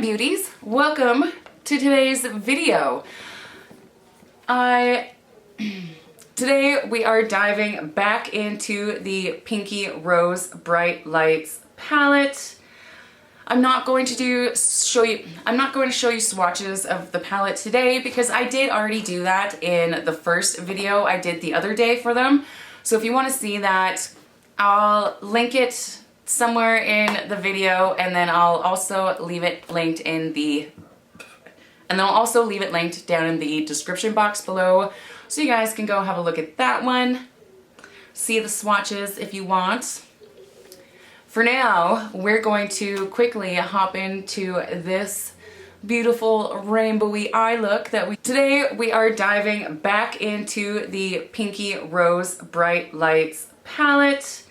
beauties, welcome to today's video. Today we are diving back into the PinkyRose Bright Lights palette. I'm not going to show you swatches of the palette today because I did already do that in the first video I did the other day for them. So if you want to see that, I'll link it somewhere in the video, and then I'll also leave it linked down in the description box below, so you guys can go have a look at that one, see the swatches if you want. For now, we're going to quickly hop into this beautiful rainbowy eye look today we are diving back into the PinkyRose Bright Lights palette.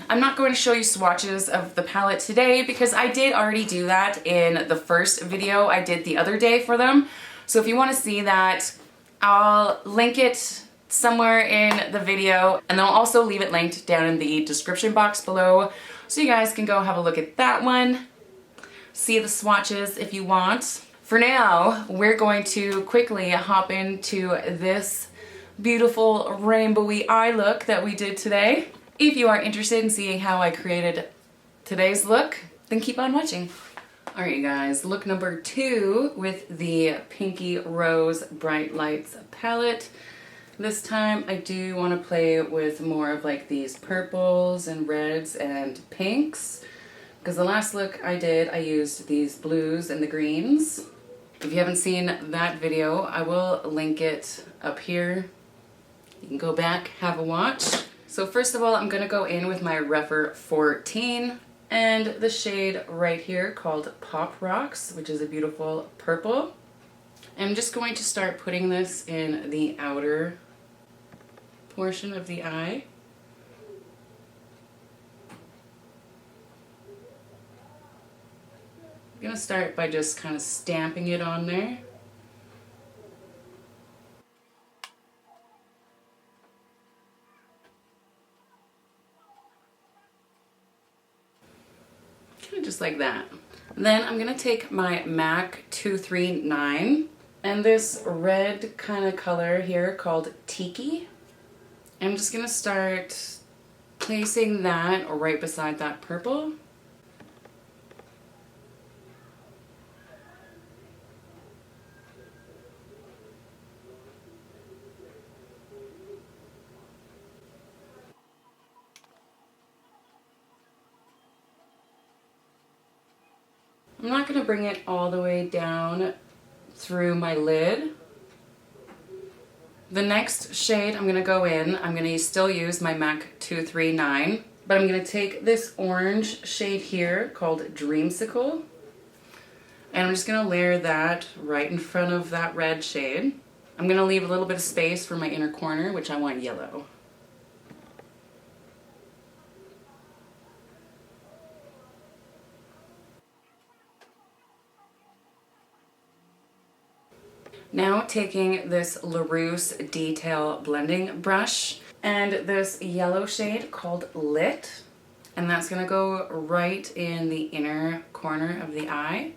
I'm not going to show you swatches of the palette today because I did already do that in the first video I did the other day for them. So if you want to see that, I'll link it somewhere in the video, and then I'll also leave it linked down in the description box below, so you guys can go have a look at that one, see the swatches if you want. For now, we're going to quickly hop into this beautiful rainbowy eye look that we did today. If you are interested in seeing how I created today's look, then keep on watching. Alright you guys, look number 2 with the PinkyRose Bright Lights palette. This time I do want to play with more of like these purples and reds and pinks, because the last look I did, I used these blues and the greens. If you haven't seen that video, I will link it up here. You can go back, have a watch. So first of all, I'm going to go in with my Referral 14 and the shade right here called Pop Rocks, which is a beautiful purple. I'm just going to start putting this in the outer portion of the eye. I'm going to start by just kind of stamping it on there. Just like that. And then I'm gonna take my MAC 239 and this red kind of color here called Tiki. I'm just gonna start placing that right beside that purple. I'm not going to bring it all the way down through my lid. The next shade I'm going to go in, I'm going to still use my MAC 239, but I'm going to take this orange shade here called Dreamsicle, and I'm just going to layer that right in front of that red shade. I'm going to leave a little bit of space for my inner corner, which I want yellow. Now taking this LaRousse Detail Blending Brush and this yellow shade called Lit, and that's going to go right in the inner corner of the eye.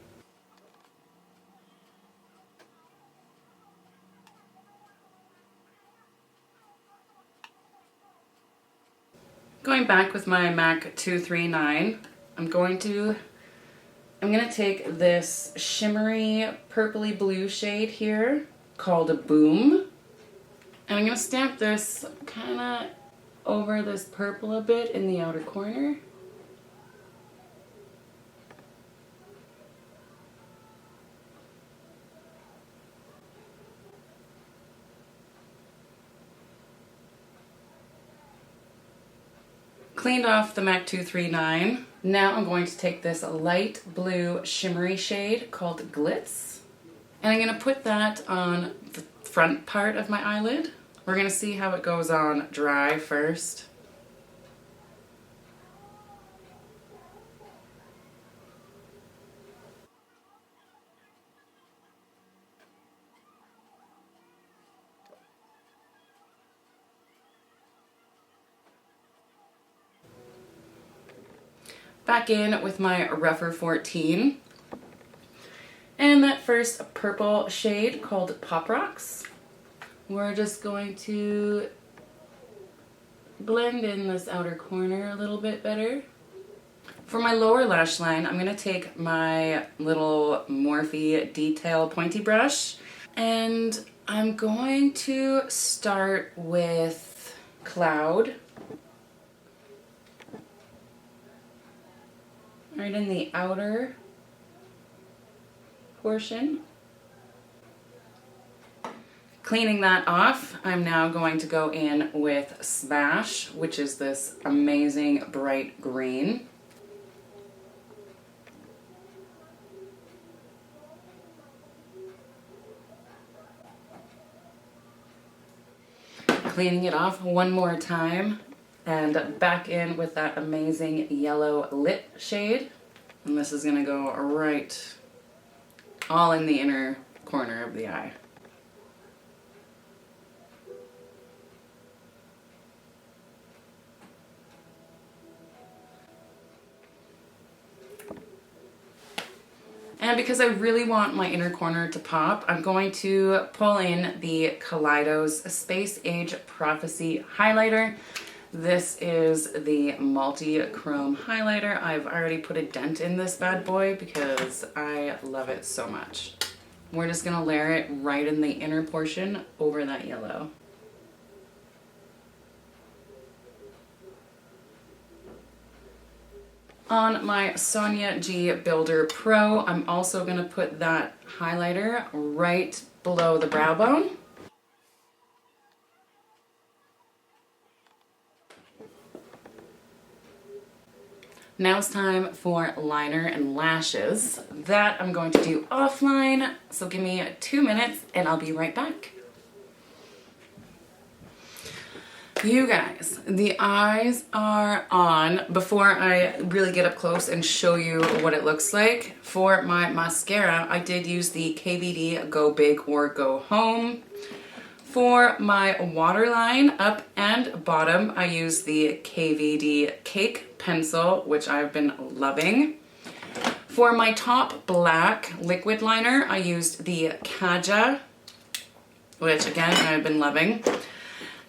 Going back with my MAC 239, I'm going to take this shimmery purpley blue shade here called Boom, and I'm going to stamp this kind of over this purple a bit in the outer corner. Cleaned off the MAC 239. Now I'm going to take this light blue shimmery shade called Glitz, and I'm going to put that on the front part of my eyelid. We're going to see how it goes on dry first. Back in with my Referral 14. And that first purple shade called Pop Rocks, we're just going to blend in this outer corner a little bit better. For my lower lash line, I'm going to take my little Morphe detail pointy brush, and I'm going to start with Cloud right in the outer portion. Cleaning that off, I'm now going to go in with Smash, which is this amazing bright green. Cleaning it off one more time and back in with that amazing yellow lip shade. And this is going to go right all in the inner corner of the eye. And because I really want my inner corner to pop, I'm going to pull in the Kaleidos Space Age Prophecy highlighter. This is the multi-chrome highlighter. I've already put a dent in this bad boy because I love it so much. We're just gonna layer it right in the inner portion over that yellow. On my Sonia G Builder Pro, I'm also going to put that highlighter right below the brow bone. Now it's time for liner and lashes. That I'm going to do offline, so give me 2 minutes and I'll be right back. You guys, the eyes are on. Before I really get up close and show you what it looks like, for my mascara, I did use the KVD Go Big or Go Home. For my waterline, up and bottom, I used the KVD Cake Pencil, which I've been loving. For my top black liquid liner, I used the Kaja, which again, I've been loving.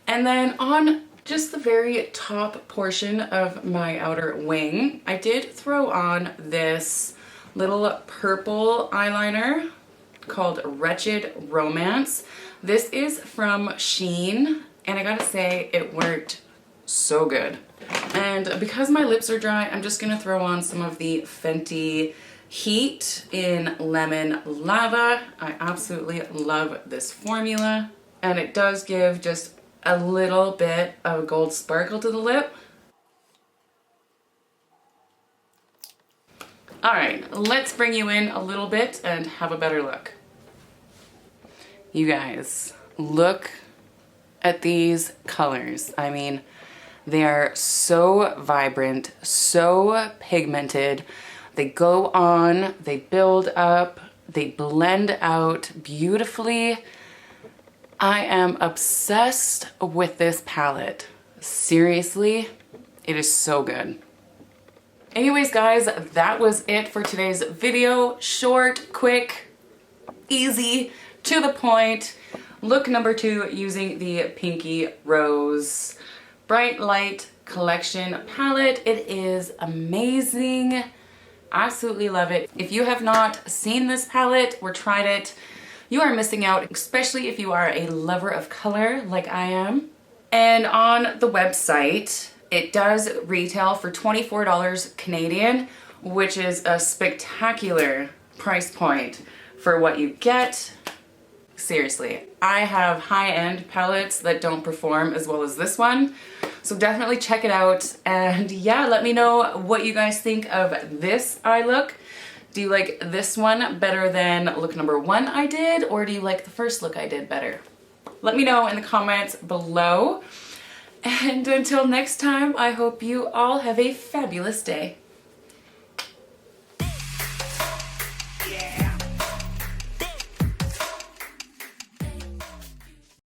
And then on just the very top portion of my outer wing, I did throw on this little purple eyeliner called Wretched Romance. This is from Shein, and I gotta say, it worked so good. And because my lips are dry, I'm just gonna throw on some of the Fenty Heat in Lemon Lava. I absolutely love this formula, and it does give just a little bit of gold sparkle to the lip. All right, let's bring you in a little bit and have a better look. You guys, look at these colors. I mean, they are so vibrant, so pigmented. They go on, they build up, they blend out beautifully. I am obsessed with this palette. Seriously, it is so good. Anyways, guys, that was it for today's video. Short, quick, easy, to the point. Look number 2 using the PinkyRose Bright Light Collection palette. It is amazing. Absolutely love it. If you have not seen this palette or tried it, you are missing out, especially if you are a lover of color like I am. And on the website, it does retail for $24 Canadian, which is a spectacular price point for what you get. Seriously, I have high-end palettes that don't perform as well as this one, so definitely check it out. And yeah, let me know what you guys think of this eye look. Do you like this one better than look number 1 I did, or do you like the first look I did better? Let me know in the comments below. And until next time, I hope you all have a fabulous day.